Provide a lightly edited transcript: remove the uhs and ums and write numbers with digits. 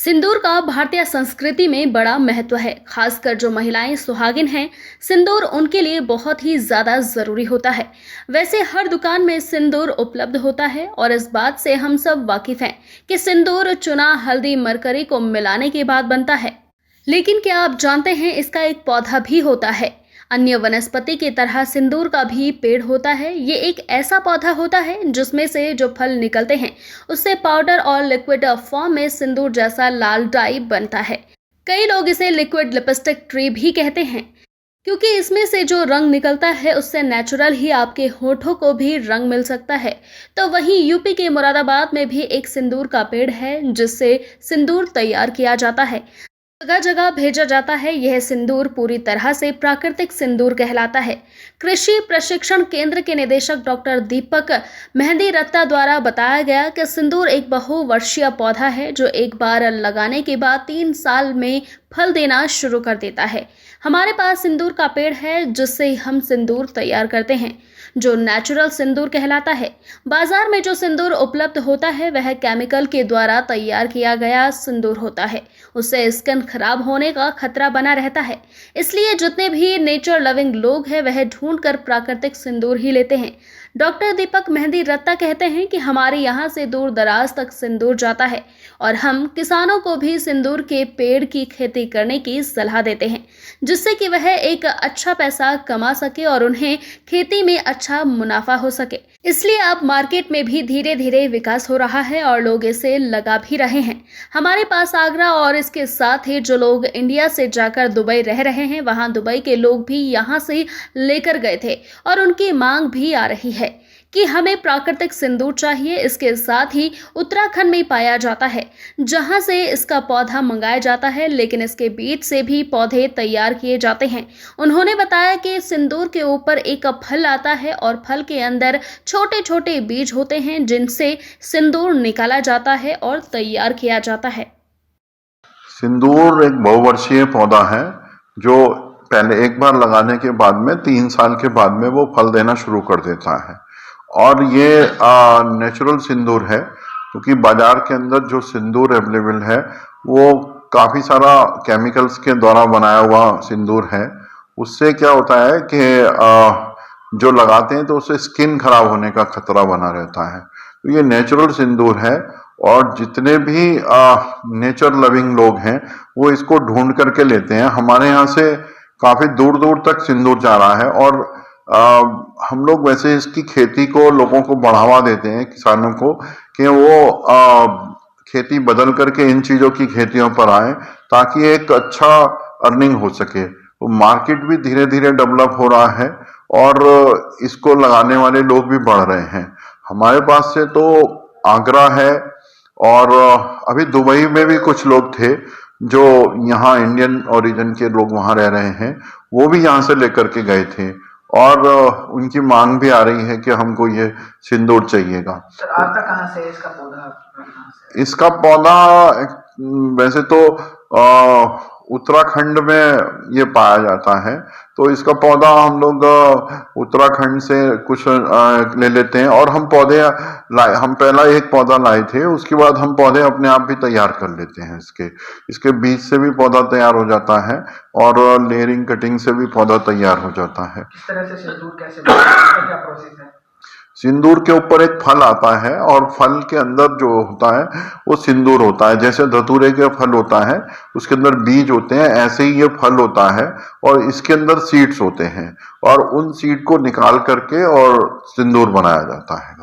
सिंदूर का भारतीय संस्कृति में बड़ा महत्व है। खासकर जो महिलाएं सुहागिन हैं, सिंदूर उनके लिए बहुत ही ज्यादा जरूरी होता है। वैसे हर दुकान में सिंदूर उपलब्ध होता है और इस बात से हम सब वाकिफ हैं कि सिंदूर चुना, हल्दी, मरकरी को मिलाने के बाद बनता है। लेकिन क्या आप जानते हैं इसका एक पौधा भी होता है। अन्य वनस्पति की तरह सिंदूर का भी पेड़ होता है। ये एक ऐसा पौधा होता है जिसमें से जो फल निकलते हैं उससे पाउडर और लिक्विड फॉर्म में सिंदूर जैसा लाल डाई बनता है। कई लोग इसे लिक्विड लिपस्टिक ट्री भी कहते हैं, क्योंकि इसमें से जो रंग निकलता है उससे नेचुरल ही आपके होठों को भी रंग मिल सकता है। तो वहीं यूपी के मुरादाबाद में भी एक सिंदूर का पेड़ है जिससे सिंदूर तैयार किया जाता है, जगह जगह भेजा जाता है। यह सिंदूर पूरी तरह से प्राकृतिक सिंदूर कहलाता है। कृषि प्रशिक्षण केंद्र के निदेशक डॉक्टर दीपक मेहंदी रत्ता द्वारा बताया गया कि सिंदूर एक बहुवर्षीय पौधा है जो एक बार लगाने के बाद 3 साल में फल देना शुरू कर देता है। हमारे पास सिंदूर का पेड़ है जिससे हम सिंदूर तैयार करते हैं, जो नेचुरल सिंदूर कहलाता है। बाजार में जो सिंदूर उपलब्ध होता है वह केमिकल के द्वारा तैयार किया गया सिंदूर होता है। उससे स्किन खराब होने का खतरा बना रहता है। इसलिए जितने भी नेचर लविंग लोग हैं वह ढूंढकर प्राकृतिक सिंदूर ही लेते हैं। डॉक्टर दीपक मेहंदी रत्ता कहते हैं कि हमारे यहाँ से दूर दराज तक सिंदूर जाता है और हम किसानों को भी सिंदूर के पेड़ की खेती करने की सलाह देते हैं, जिससे कि वह एक अच्छा पैसा कमा सके और उन्हें खेती में अच्छा मुनाफा हो सके। इसलिए अब मार्केट में भी धीरे धीरे विकास हो रहा है और लोग इसे लगा भी रहे हैं। हमारे पास आगरा और इसके साथ ही जो लोग इंडिया से जाकर दुबई रह रहे हैं, वहां दुबई के लोग भी यहाँ से लेकर गए थे और उनकी मांग भी आ रही है कि हमें प्राकृतिक सिंदूर चाहिए। इसके साथ ही उत्तराखंड में पाया जाता है जहां से इसका पौधा मंगाया जाता है, लेकिन इसके बीज से भी पौधे तैयार किए जाते हैं। उन्होंने बताया कि सिंदूर के ऊपर एक फल आता है और फल के अंदर छोटे छोटे बीज होते हैं जिनसे सिंदूर निकाला जाता है और तैयार किया जाता है। सिंदूर एक बहुवर्षीय पौधा है जो पहले एक बार लगाने के बाद में 3 साल के बाद में वो फल देना शुरू कर देता है। और ये नेचुरल सिंदूर है, क्योंकि बाजार के अंदर जो सिंदूर अवेलेबल है वो काफ़ी सारा केमिकल्स के द्वारा बनाया हुआ सिंदूर है। उससे क्या होता है कि जो लगाते हैं तो उससे स्किन खराब होने का खतरा बना रहता है। तो ये नेचुरल सिंदूर है और जितने भी नेचर लविंग लोग हैं वो इसको ढूंढ करके लेते हैं। हमारे यहाँ से काफ़ी दूर दूर तक सिंदूर जा रहा है और हम लोग वैसे इसकी खेती को लोगों को बढ़ावा देते हैं, किसानों को, कि वो खेती बदल करके इन चीज़ों की खेतियों पर आए ताकि एक अच्छा अर्निंग हो सके। तो मार्केट भी धीरे धीरे डेवलप हो रहा है और इसको लगाने वाले लोग भी बढ़ रहे हैं। हमारे पास से तो आगरा है और अभी दुबई में भी कुछ लोग थे जो यहाँ इंडियन ओरिजिन के लोग वहाँ रह रहे हैं, वो भी यहाँ से लेकर के गए थे और उनकी मांग भी आ रही है कि हमको ये सिंदूर चाहिएगा। आता कहाँ से इसका पौधा? इसका पौधा वैसे तो उत्तराखंड में ये पाया जाता है। तो इसका पौधा हम लोग उत्तराखंड से कुछ ले लेते हैं और हम पौधे लाए। हम पहला एक पौधा लाए थे, उसके बाद हम पौधे अपने आप भी तैयार कर लेते हैं। इसके बीज से भी पौधा तैयार हो जाता है और लेयरिंग कटिंग से भी पौधा तैयार हो जाता है। किस तरह से सिंदूर कैसे बनता, क्या प्रोसेस है? सिंदूर के ऊपर एक फल आता है और फल के अंदर जो होता है वो सिंदूर होता है। जैसे धतूरे के फल होता है उसके अंदर बीज होते हैं, ऐसे ही ये फल होता है और इसके अंदर सीड्स होते हैं और उन सीड को निकाल करके और सिंदूर बनाया जाता है।